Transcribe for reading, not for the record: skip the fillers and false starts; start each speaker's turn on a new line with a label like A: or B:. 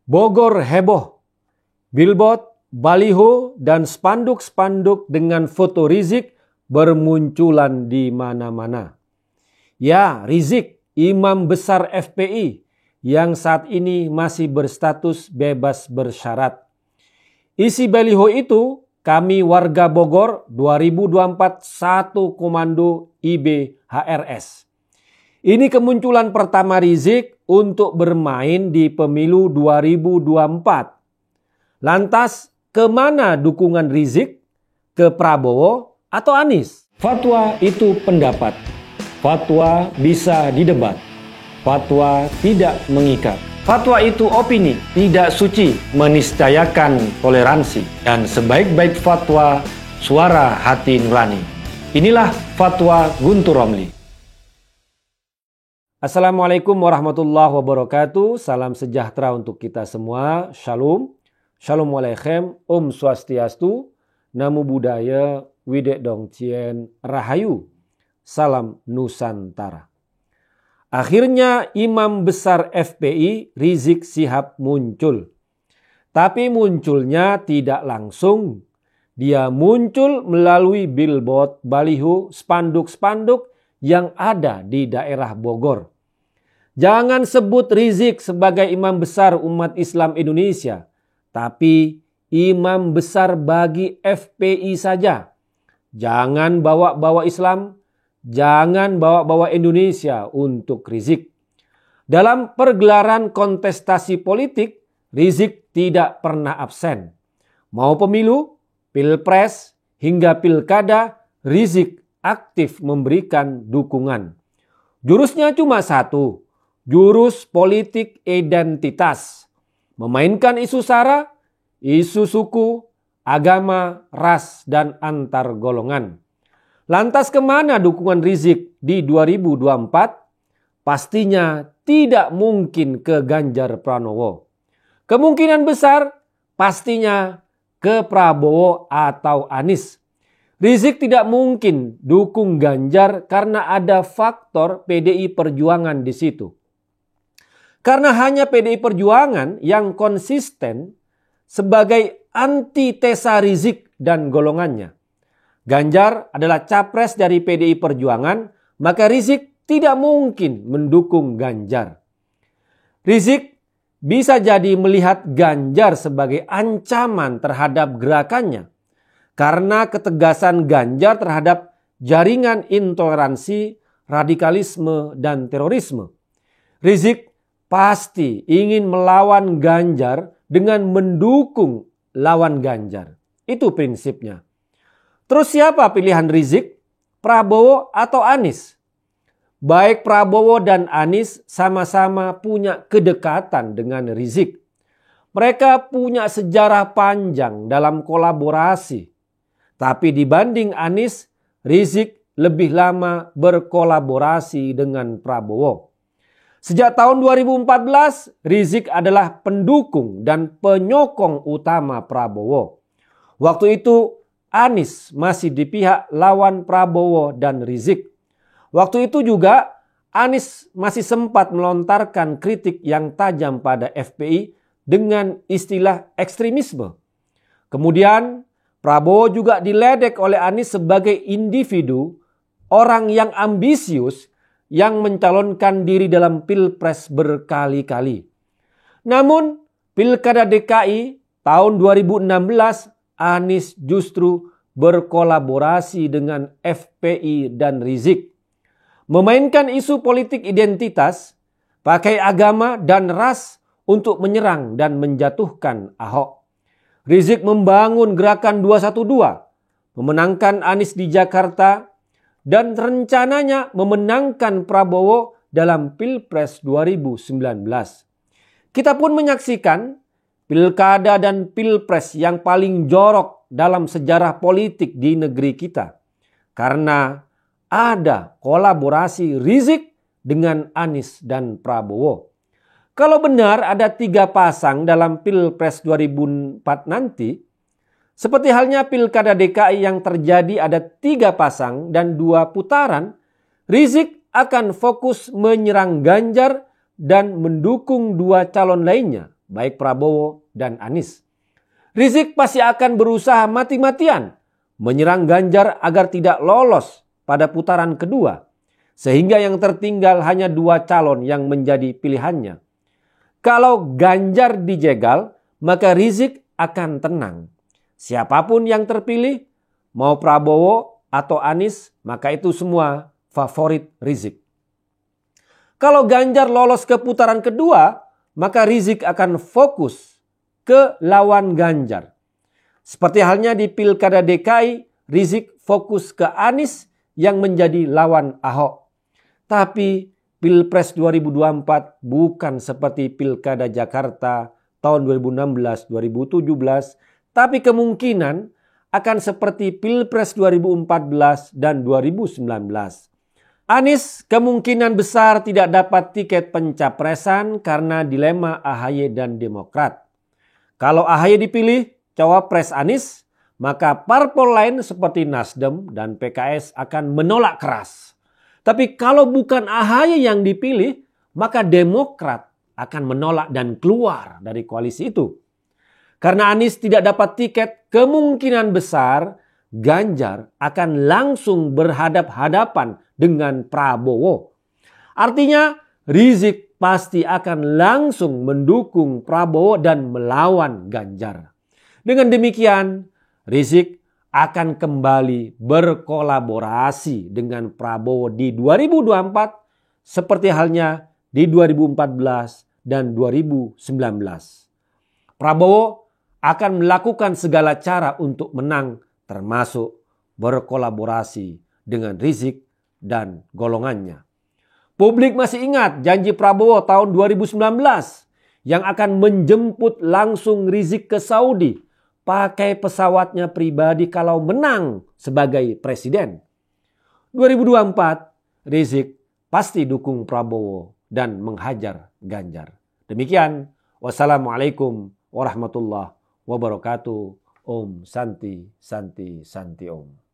A: Bogor heboh. Billboard, baliho, dan spanduk-spanduk dengan foto Rizik bermunculan di mana-mana. Ya, Rizik, imam besar FPI yang saat ini masih berstatus bebas bersyarat. Isi baliho itu, kami warga Bogor 2024 1 Komando IB HRS. Ini kemunculan pertama Rizik untuk bermain di pemilu 2024. Lantas, kemana dukungan Rizik? Ke Prabowo atau Anies? Fatwa itu pendapat. Fatwa bisa didebat. Fatwa tidak mengikat. Fatwa itu opini, tidak suci, meniscayakan toleransi. Dan sebaik-baik fatwa, suara hati nurani. Inilah Fatwa Guntur Romli. Assalamualaikum warahmatullahi wabarakatuh. Salam sejahtera untuk kita semua. Shalom. Shalom Aleichem. Om Swastiastu. Namo Buddhaya. Widek Dong Cien. Rahayu. Salam Nusantara. Akhirnya imam besar FPI Rizik Syihab muncul. Tapi munculnya tidak langsung. Dia muncul melalui billboard, baliho, spanduk-spanduk yang ada di daerah Bogor. Jangan sebut Rizik sebagai imam besar umat Islam Indonesia, tapi imam besar bagi FPI saja. Jangan bawa-bawa Islam, jangan bawa-bawa Indonesia untuk Rizik. Dalam pergelaran kontestasi politik, Rizik tidak pernah absen. Mau pemilu, pilpres, hingga pilkada, Rizik aktif memberikan dukungan. Jurusnya cuma satu, jurus politik identitas. Memainkan isu sara, isu suku, agama, ras, dan antar golongan. Lantas kemana dukungan Rizik di 2024? Pastinya tidak mungkin ke Ganjar Pranowo. Kemungkinan besar pastinya ke Prabowo atau Anies. Rizik tidak mungkin dukung Ganjar karena ada faktor PDI Perjuangan di situ. Karena hanya PDI Perjuangan yang konsisten sebagai antitesa Rizik dan golongannya. Ganjar adalah capres dari PDI Perjuangan, maka Rizik tidak mungkin mendukung Ganjar. Rizik bisa jadi melihat Ganjar sebagai ancaman terhadap gerakannya. Karena ketegasan Ganjar terhadap jaringan intoleransi, radikalisme, dan terorisme. Rizik pasti ingin melawan Ganjar dengan mendukung lawan Ganjar. Itu prinsipnya. Terus siapa pilihan Rizik? Prabowo atau Anies? Baik Prabowo dan Anies sama-sama punya kedekatan dengan Rizik. Mereka punya sejarah panjang dalam kolaborasi. Tapi dibanding Anies, Rizik lebih lama berkolaborasi dengan Prabowo. Sejak tahun 2014, Rizik adalah pendukung dan penyokong utama Prabowo. Waktu itu Anies masih di pihak lawan Prabowo dan Rizik. Waktu itu juga Anies masih sempat melontarkan kritik yang tajam pada FPI dengan istilah ekstremisme. Kemudian Prabowo juga diledek oleh Anies sebagai individu, orang yang ambisius yang mencalonkan diri dalam pilpres berkali-kali. Namun pilkada DKI tahun 2016 Anies justru berkolaborasi dengan FPI dan Rizik. Memainkan isu politik identitas, pakai agama dan ras untuk menyerang dan menjatuhkan Ahok. Rizik membangun gerakan 212, memenangkan Anies di Jakarta, dan rencananya memenangkan Prabowo dalam Pilpres 2019. Kita pun menyaksikan pilkada dan pilpres yang paling jorok dalam sejarah politik di negeri kita. Karena ada kolaborasi Rizik dengan Anies dan Prabowo. Kalau benar ada 3 pasang dalam Pilpres 2004 nanti, seperti halnya Pilkada DKI yang terjadi ada 3 pasang dan 2 putaran, Rizik akan fokus menyerang Ganjar dan mendukung 2 calon lainnya, baik Prabowo dan Anies. Rizik pasti akan berusaha mati-matian menyerang Ganjar agar tidak lolos pada putaran kedua, sehingga yang tertinggal hanya 2 calon yang menjadi pilihannya. Kalau Ganjar dijegal, maka Rizik akan tenang. Siapapun yang terpilih, mau Prabowo atau Anies, maka itu semua favorit Rizik. Kalau Ganjar lolos ke putaran kedua, maka Rizik akan fokus ke lawan Ganjar. Seperti halnya di Pilkada DKI, Rizik fokus ke Anies yang menjadi lawan Ahok. Tapi Pilpres 2024 bukan seperti Pilkada Jakarta tahun 2016-2017, tapi kemungkinan akan seperti Pilpres 2014 dan 2019. Anies kemungkinan besar tidak dapat tiket pencapresan karena dilema AHY dan Demokrat. Kalau AHY dipilih cawapres Anies, maka parpol lain seperti Nasdem dan PKS akan menolak keras. Tapi kalau bukan AHY yang dipilih, maka Demokrat akan menolak dan keluar dari koalisi itu. Karena Anies tidak dapat tiket, kemungkinan besar Ganjar akan langsung berhadap-hadapan dengan Prabowo. Artinya Rizik pasti akan langsung mendukung Prabowo dan melawan Ganjar. Dengan demikian, Rizik akan kembali berkolaborasi dengan Prabowo di 2024 seperti halnya di 2014 dan 2019. Prabowo akan melakukan segala cara untuk menang, termasuk berkolaborasi dengan Rizik dan golongannya. Publik masih ingat janji Prabowo tahun 2019 yang akan menjemput langsung Rizik ke Saudi pakai pesawatnya pribadi kalau menang sebagai presiden. 2024 Rizik pasti dukung Prabowo dan menghajar Ganjar. Demikian, wassalamualaikum warahmatullahi wabarakatuh. Om Santi Santi Santi Om.